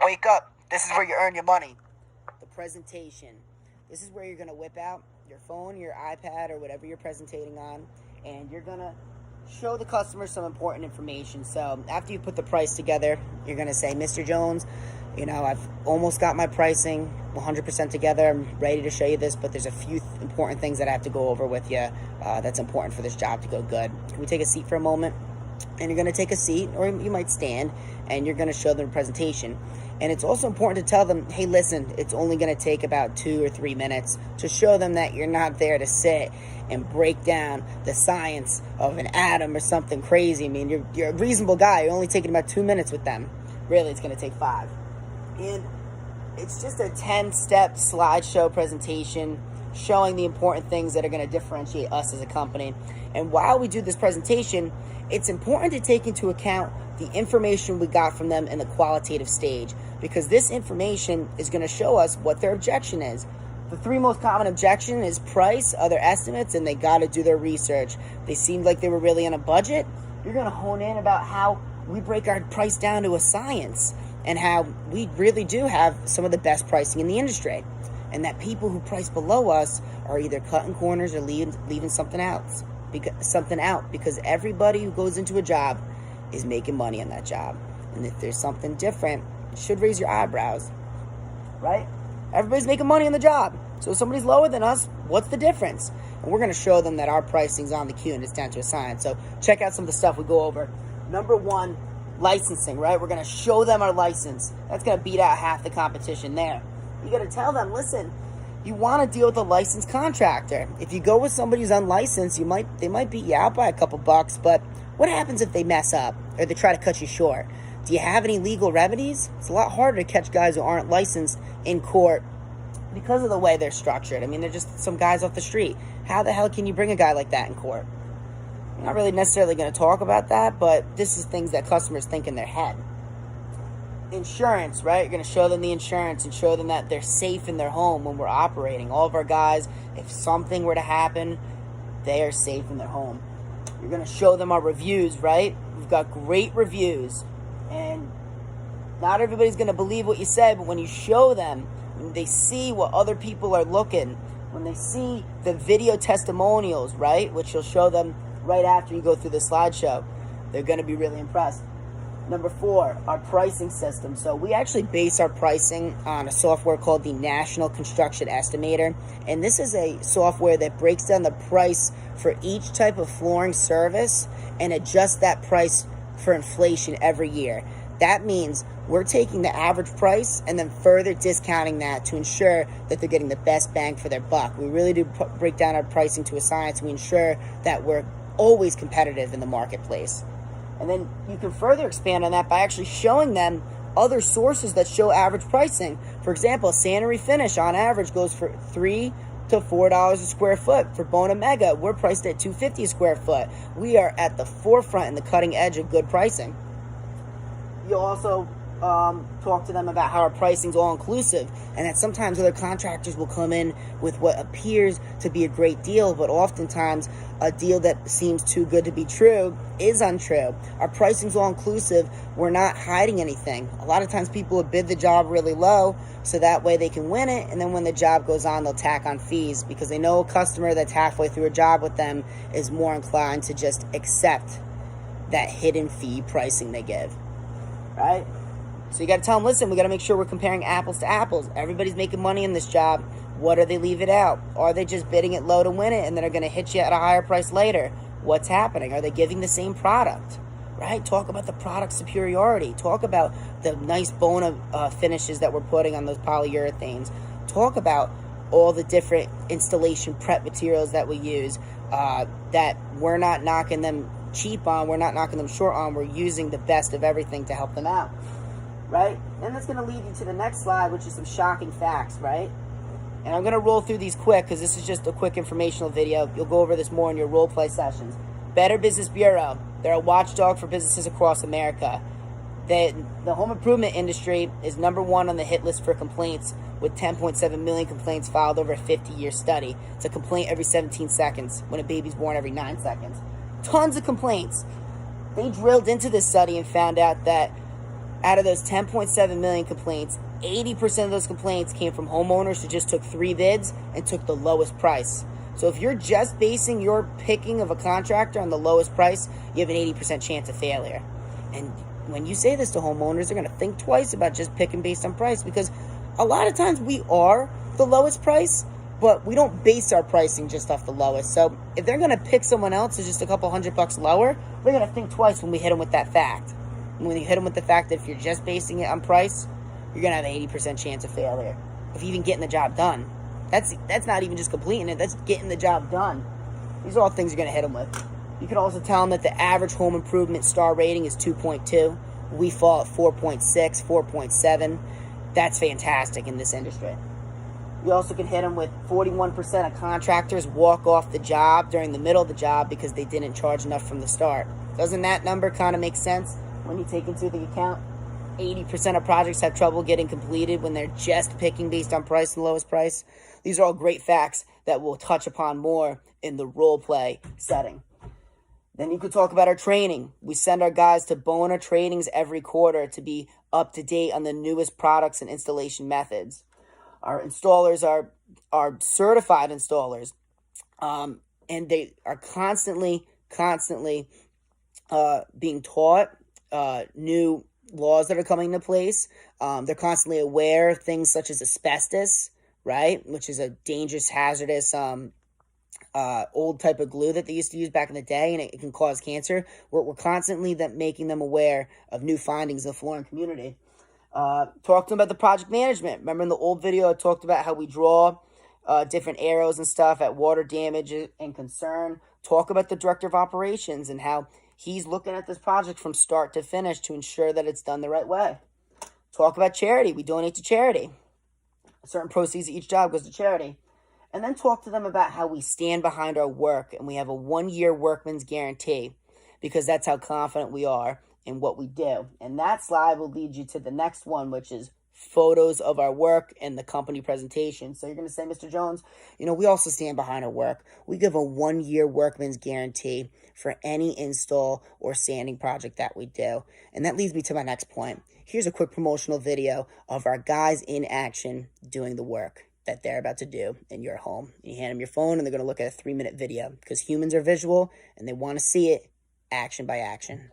Wake up. This is where you earn your money. The presentation. This is where you're going to whip out your phone, your iPad, or whatever you're presenting on, and you're going to show the customer some important information. So after you put the price together, you're going to say, Mr. Jones, I've almost got my pricing 100% together. I'm ready to show you this, but there's a few important things that I have to go over with you that's important for this job to go good. Can we take a seat for a moment? And you're going to take a seat, or you might stand, and you're going to show them a presentation. And it's also important to tell them, hey, listen, it's only going to take about 2 or 3 minutes to show them that you're not there to sit and break down the science of an atom or something crazy. I mean, you're a reasonable guy. You're only taking about 2 minutes with them. Really, it's going to take 5. And it's just a 10-step slideshow presentation showing the important things that are going to differentiate us as a company. And while we do this presentation, it's important to take into account the information we got from them in the qualitative stage, because this information is going to show us what their objection is. The 3 most common objection is price, other estimates, and they got to do their research. They seemed like they were really on a budget. You're going to hone in about how we break our price down to a science and how we really do have some of the best pricing in the industry, and that people who price below us are either cutting corners or leaving something out, because everybody who goes into a job is making money on that job. And if there's something different, it should raise your eyebrows, right? Everybody's making money on the job. So if somebody's lower than us, what's the difference? And we're going to show them that our pricing's on the queue and it's down to a science. So check out some of the stuff we go over. Number 1, licensing, right? We're going to show them our license. That's going to beat out half the competition there. You got to tell them, listen, you want to deal with a licensed contractor. If you go with somebody who's unlicensed, they might beat you out by a couple bucks, but what happens if they mess up or they try to cut you short? Do you have any legal remedies? It's a lot harder to catch guys who aren't licensed in court because of the way they're structured. I mean, they're just some guys off the street. How the hell can you bring a guy like that in court? I'm not really necessarily going to talk about that, but this is things that customers think in their head. Insurance, right? You're going to show them the insurance and show them that they're safe in their home when we're operating. All of our guys, if something were to happen, they are safe in their home. You're going to show them our reviews, right? We've got great reviews, and not everybody's going to believe what you say, but when you show them, when they see what other people are looking, when they see the video testimonials, right, which you'll show them right after you go through the slideshow, they're going to be really impressed. Number 4, our pricing system. So we actually base our pricing on a software called the National Construction Estimator. And this is a software that breaks down the price for each type of flooring service and adjusts that price for inflation every year. That means we're taking the average price and then further discounting that to ensure that they're getting the best bang for their buck. We really do break down our pricing to a science. We ensure that we're always competitive in the marketplace. And then you can further expand on that by actually showing them other sources that show average pricing. For example, Sanitary Finish on average goes for $3 to $4 a square foot. For Bona Mega, we're priced at $250 a square foot. We are at the forefront and the cutting edge of good pricing. You'll also talk to them about how our pricing's all-inclusive, and that sometimes other contractors will come in with what appears to be a great deal, but oftentimes a deal that seems too good to be true is untrue. Our pricing's all-inclusive. We're not hiding anything. A lot of times people will bid the job really low so that way they can win it, and then when the job goes on, they'll tack on fees because they know a customer that's halfway through a job with them is more inclined to just accept that hidden fee pricing they give, right? So you got to tell them, listen, we got to make sure we're comparing apples to apples. Everybody's making money in this job. What are they leaving out? Are they just bidding it low to win it and then are going to hit you at a higher price later? What's happening? Are they giving the same product? Right? Talk about the product superiority. Talk about the nice Bona finishes that we're putting on those polyurethanes. Talk about all the different installation prep materials that we use that we're not knocking them cheap on. We're not knocking them short on. We're using the best of everything to help them out. Right? And that's going to lead you to the next slide, which is some shocking facts, right? And I'm going to roll through these quick because this is just a quick informational video. You'll go over this more in your role play sessions. Better Business Bureau. They're a watchdog for businesses across America. The home improvement industry is number 1 on the hit list for complaints, with 10.7 million complaints filed over a 50-year study. It's a complaint every 17 seconds, when a baby's born every 9 seconds. Tons of complaints. They drilled into this study and found out that Out of those 10.7 million complaints, 80% of those complaints came from homeowners who just took 3 bids and took the lowest price. So if you're just basing your picking of a contractor on the lowest price, you have an 80% chance of failure. And when you say this to homeowners, they're going to think twice about just picking based on price, because a lot of times we are the lowest price, but we don't base our pricing just off the lowest. So if they're going to pick someone else who's just a couple $100 lower, they're going to think twice when we hit them with that fact. And when you hit them with the fact that if you're just basing it on price, you're going to have an 80% chance of failure of even getting the job done. That's not even just completing it, that's getting the job done. These are all things you're going to hit them with. You can also tell them that the average home improvement star rating is 2.2. We fall at 4.6, 4.7. That's fantastic in this industry. You also can hit them with 41% of contractors walk off the job during the middle of the job because they didn't charge enough from the start. Doesn't that number kind of make sense when you take into the account 80% of projects have trouble getting completed when they're just picking based on price and lowest price? These are all great facts that we'll touch upon more in the role play setting. Then you could talk about our training. We send our guys to Bona trainings every quarter to be up to date on the newest products and installation methods. Our installers are certified installers, and they are constantly being taught new laws that are coming into place. They're constantly aware of things such as asbestos, right, which is a dangerous, hazardous old type of glue that they used to use back in the day, and it can cause cancer. We're constantly making them aware of new findings in the flooring community. Talk to them about the project management. Remember in the old video, I talked about how we draw different arrows and stuff at water damage and concern. Talk about the director of operations and how he's looking at this project from start to finish to ensure that it's done the right way. Talk about charity. We donate to charity. Certain proceeds of each job goes to charity. And then talk to them about how we stand behind our work and we have a 1-year workman's guarantee, because that's how confident we are in what we do. And that slide will lead you to the next one, which is photos of our work and the company presentation. So you're going to say, Mr. Jones, we also stand behind our work. We give a 1-year workman's guarantee for any install or sanding project that we do. And that leads me to my next point. Here's a quick promotional video of our guys in action doing the work that they're about to do in your home. You hand them your phone and they're going to look at a 3-minute video, because humans are visual and they want to see it action by action.